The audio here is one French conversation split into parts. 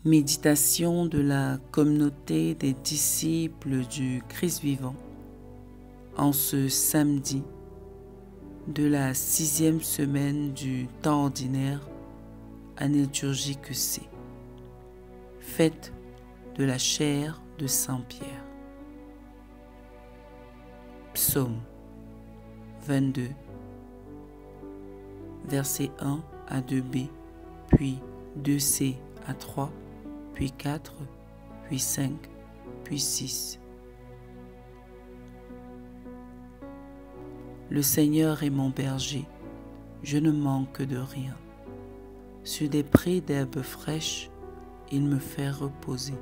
Méditation de la communauté des disciples du Christ vivant en ce samedi de la 6e semaine du temps ordinaire, année liturgique C. Fête de la chaire de Saint-Pierre. Psaume 22, versets 1 à 2b, puis 2c à 3, puis 4, puis 5, puis 6. Le Seigneur est mon berger, je ne manque de rien. Sur des prés d'herbes fraîches, il me fait reposer.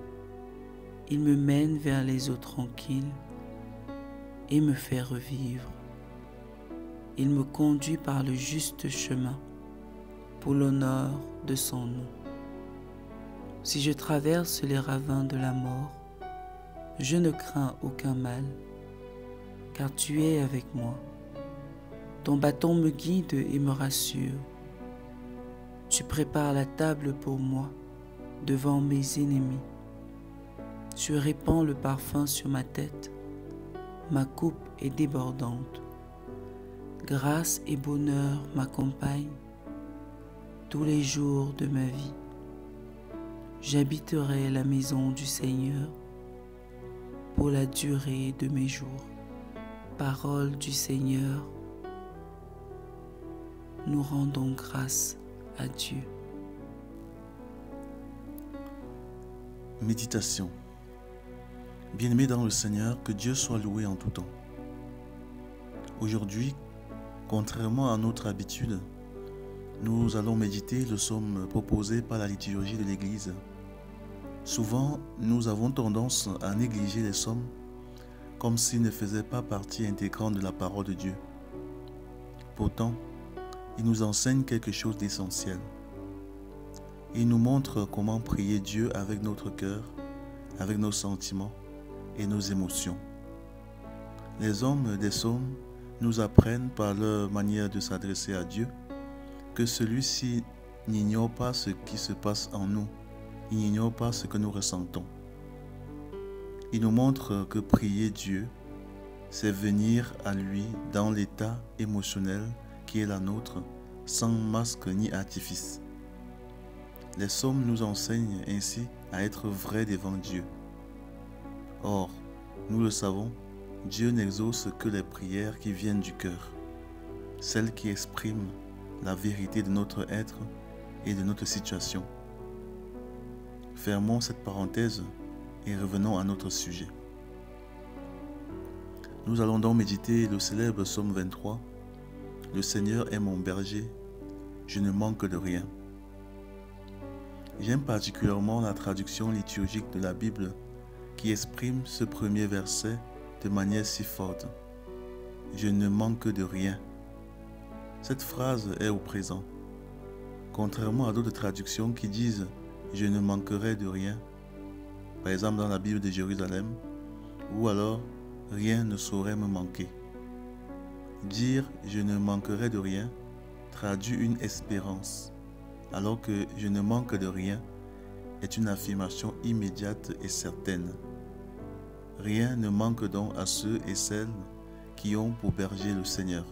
Il me mène vers les eaux tranquilles et me fait revivre. Il me conduit par le juste chemin pour l'honneur de son nom. Si je traverse les ravins de la mort, je ne crains aucun mal, car tu es avec moi. Ton bâton me guide et me rassure. Tu prépares la table pour moi devant mes ennemis. Tu répands le parfum sur ma tête. Ma coupe est débordante. Grâce et bonheur m'accompagnent tous les jours de ma vie. J'habiterai la maison du Seigneur pour la durée de mes jours. Parole du Seigneur, nous rendons grâce à Dieu. Méditation. Bien-aimés dans le Seigneur, que Dieu soit loué en tout temps. Aujourd'hui, contrairement à notre habitude, nous allons méditer le psaume proposé par la liturgie de l'Église. Souvent, nous avons tendance à négliger les psaumes comme s'ils ne faisaient pas partie intégrante de la parole de Dieu. Pourtant, ils nous enseignent quelque chose d'essentiel. Ils nous montrent comment prier Dieu avec notre cœur, avec nos sentiments et nos émotions. Les hommes des psaumes nous apprennent par leur manière de s'adresser à Dieu que celui-ci n'ignore pas ce qui se passe en nous. Il n'ignore pas ce que nous ressentons. Il nous montre que prier Dieu, c'est venir à lui dans l'état émotionnel qui est la nôtre, sans masque ni artifice. Les psaumes nous enseignent ainsi à être vrais devant Dieu. Or, nous le savons, Dieu n'exauce que les prières qui viennent du cœur, celles qui expriment la vérité de notre être et de notre situation. Fermons cette parenthèse et revenons à notre sujet. Nous allons donc méditer le célèbre psaume 23. Le Seigneur est mon berger, je ne manque de rien. J'aime particulièrement la traduction liturgique de la Bible qui exprime ce premier verset de manière si forte. Je ne manque de rien. Cette phrase est au présent. Contrairement à d'autres traductions qui disent « je ne manquerai de rien », par exemple dans la Bible de Jérusalem, ou alors « rien ne saurait me manquer ». Dire « je ne manquerai de rien » traduit une espérance, alors que « je ne manque de rien » est une affirmation immédiate et certaine. Rien ne manque donc à ceux et celles qui ont pour berger le Seigneur.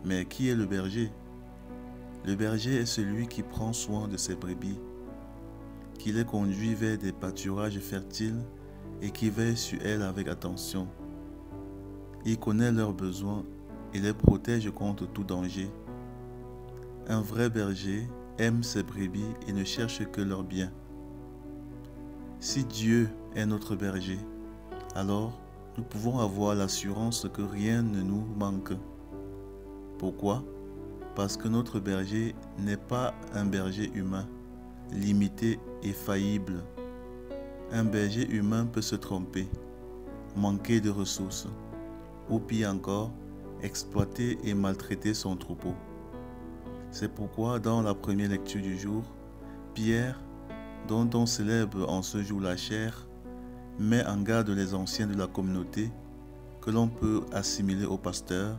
Mais qui est le berger? Le berger est celui qui prend soin de ses brebis, qui les conduit vers des pâturages fertiles et qui veille sur elles avec attention. Il connaît leurs besoins et les protège contre tout danger. Un vrai berger aime ses brebis et ne cherche que leur bien. Si Dieu est notre berger, alors nous pouvons avoir l'assurance que rien ne nous manque. Pourquoi? Parce que notre berger n'est pas un berger humain, limité et faillible. Un berger humain peut se tromper, manquer de ressources, ou pire encore, exploiter et maltraiter son troupeau. C'est pourquoi dans la première lecture du jour, Pierre, dont on célèbre en ce jour la chaire, met en garde les anciens de la communauté que l'on peut assimiler aux pasteurs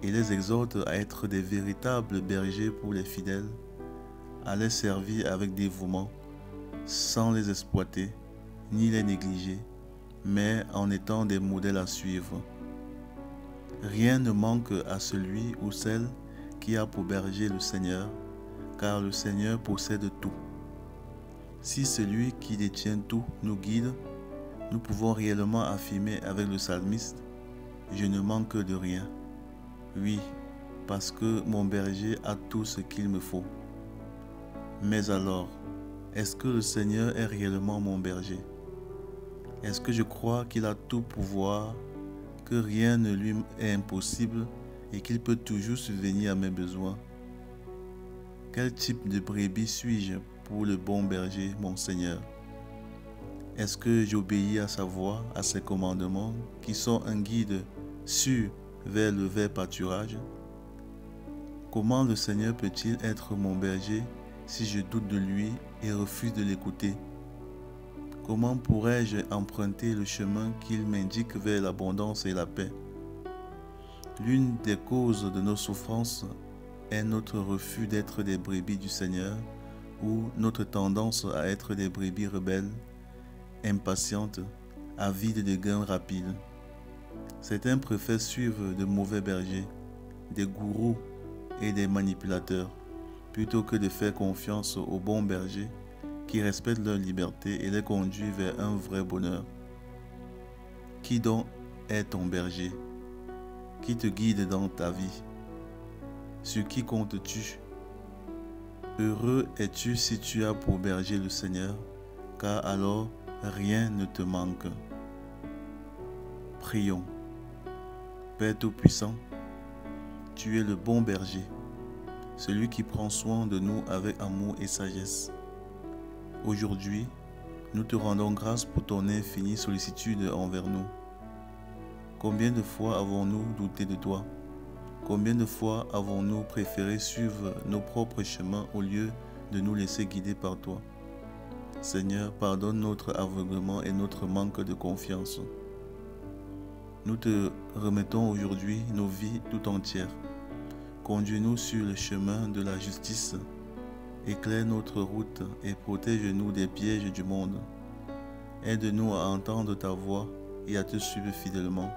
et les exhorte à être des véritables bergers pour les fidèles, à les servir avec dévouement sans les exploiter ni les négliger, mais en étant des modèles à suivre. Rien ne manque à celui ou celle qui a pour berger le Seigneur, car le Seigneur possède tout. Si celui qui détient tout nous guide, nous pouvons réellement affirmer avec le psalmiste « Je ne manque de rien ». Oui, parce que mon berger a tout ce qu'il me faut. Mais alors, est-ce que le Seigneur est réellement mon berger? Est-ce que je crois qu'il a tout pouvoir, que rien ne lui est impossible et qu'il peut toujours subvenir à mes besoins? Quel type de brebis suis-je pour le bon berger, mon Seigneur? Est-ce que j'obéis à sa voix, à ses commandements, qui sont un guide sûr vers le vert pâturage? Comment le Seigneur peut-il être mon berger si je doute de lui et refuse de l'écouter? Comment pourrais-je emprunter le chemin qu'il m'indique vers l'abondance et la paix? L'une des causes de nos souffrances est notre refus d'être des brebis du Seigneur ou notre tendance à être des brebis rebelles, impatientes, avides de gains rapides. Certains préfèrent suivre de mauvais bergers, des gourous et des manipulateurs, plutôt que de faire confiance aux bons bergers qui respectent leur liberté et les conduisent vers un vrai bonheur. Qui donc est ton berger? Qui te guide dans ta vie? Sur qui comptes-tu? Heureux es-tu si tu as pour berger le Seigneur, car alors rien ne te manque. Prions. Père Tout-Puissant, tu es le bon berger, celui qui prend soin de nous avec amour et sagesse. Aujourd'hui, nous te rendons grâce pour ton infinie sollicitude envers nous. Combien de fois avons-nous douté de toi? Combien de fois avons-nous préféré suivre nos propres chemins au lieu de nous laisser guider par toi? Seigneur, pardonne notre aveuglement et notre manque de confiance. Nous te remettons aujourd'hui nos vies tout entières. Conduis-nous sur le chemin de la justice. Éclaire notre route et protège-nous des pièges du monde. Aide-nous à entendre ta voix et à te suivre fidèlement.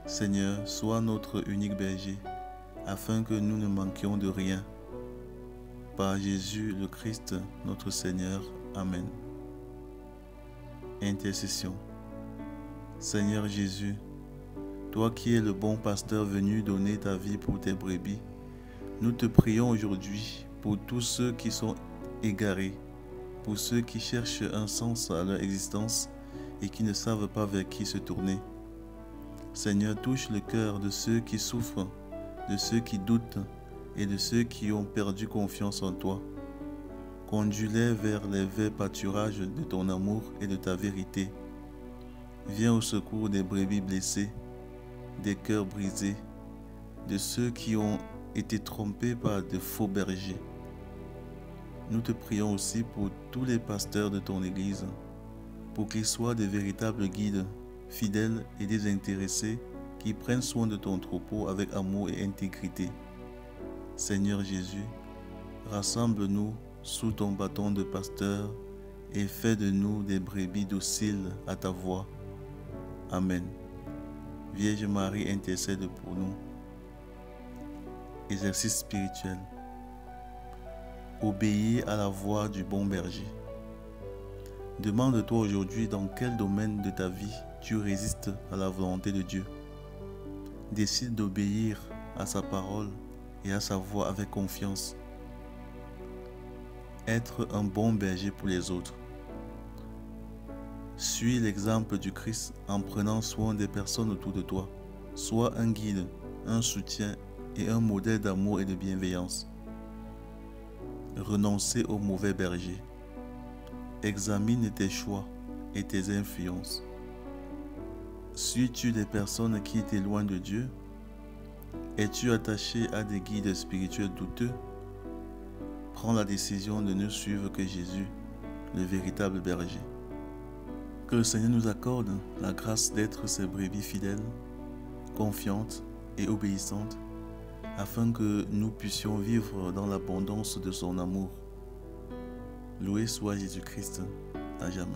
Seigneur, sois notre unique berger, afin que nous ne manquions de rien. Par Jésus le Christ, notre Seigneur. Amen. Intercession. Seigneur Jésus, toi qui es le bon pasteur venu donner ta vie pour tes brebis, nous te prions aujourd'hui pour tous ceux qui sont égarés, pour ceux qui cherchent un sens à leur existence et qui ne savent pas vers qui se tourner. Seigneur, touche le cœur de ceux qui souffrent, de ceux qui doutent et de ceux qui ont perdu confiance en toi. Conduis-les vers les verts pâturages de ton amour et de ta vérité. Viens au secours des brebis blessées, des cœurs brisés, de ceux qui ont été trompés par de faux bergers. Nous te prions aussi pour tous les pasteurs de ton Église, pour qu'ils soient de véritables guides, fidèles et désintéressés, qui prennent soin de ton troupeau avec amour et intégrité. Seigneur Jésus, rassemble-nous sous ton bâton de pasteur et fais de nous des brebis dociles à ta voix. Amen. Vierge Marie, intercède pour nous. Exercice spirituel. Obéir à la voix du bon berger. Demande-toi aujourd'hui dans quel domaine de ta vie tu résistes à la volonté de Dieu. Décide d'obéir à sa parole et à sa voix avec confiance. Être un bon berger pour les autres. Suis l'exemple du Christ en prenant soin des personnes autour de toi. Sois un guide, un soutien et un modèle d'amour et de bienveillance. Renoncer aux mauvais bergers. Examine tes choix et tes influences. Suis-tu des personnes qui t'éloignent de Dieu? Es-tu attaché à des guides spirituels douteux? Prends la décision de ne suivre que Jésus, le véritable berger. Que le Seigneur nous accorde la grâce d'être ses brebis fidèles, confiantes et obéissantes, afin que nous puissions vivre dans l'abondance de son amour. Loué soit Jésus-Christ à jamais.